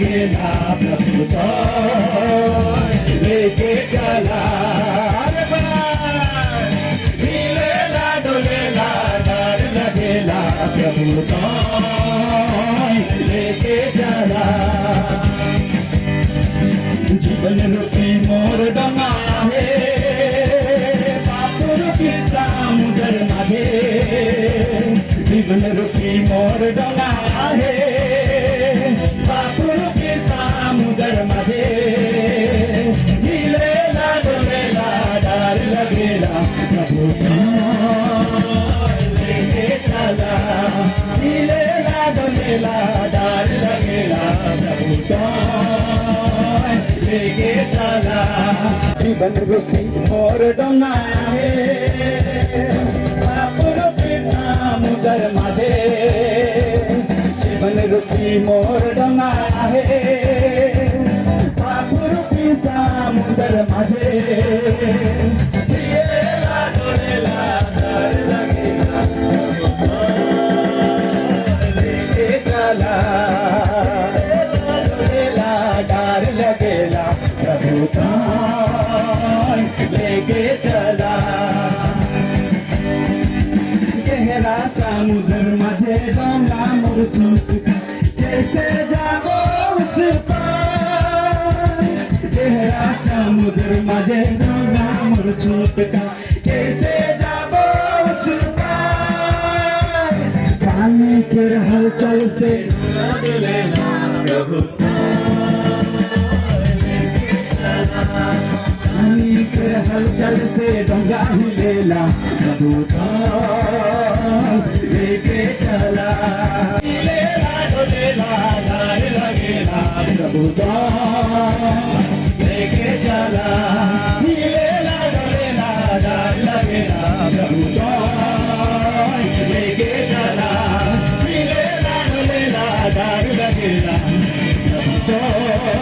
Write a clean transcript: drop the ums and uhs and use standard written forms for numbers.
लगेला प्रभु तो लेके चला अरे हिलेला डोलेला डर लगेला प्रभु तो लेके चला जीवन रूपी मोर डोंगा आहे पाप रूपी समुद्र मध्ये जीवन रूपी मोर डोंगा आहे पाप रूपी समुद्र मध्ये हिलेला डोलेला डर लगेला प्रभु लेके चला हिलेला डोलेला डर लगेला प्रभु लेके चला जीवन रूपी मोर डोंगा आहे पाप रूपी समुद्र मध्ये जीवन रूपी मोर डोंगा आहे पाप रूपी समुद्र मध्ये हिलेला डोलेला डर लगेला लेके चला डर लगेला प्रभु लेके चला गहरा समुद्र माझे डोंगा मोर छूट कैसे जाबो उस पार गहरा समुद्र माझे डोंगा मोर छूट कैसे जाबो उस पार पानी के हलचल से लेना प्रभु हलचल से डोंगा हिलेला प्रभु लेके चला हिलेला डोलेला डर लगेला प्रभु लेके चला हिलेला डोलेला डर लगेला प्रभु लेके चला हिलेला डोलेला डर लगेला प्रभु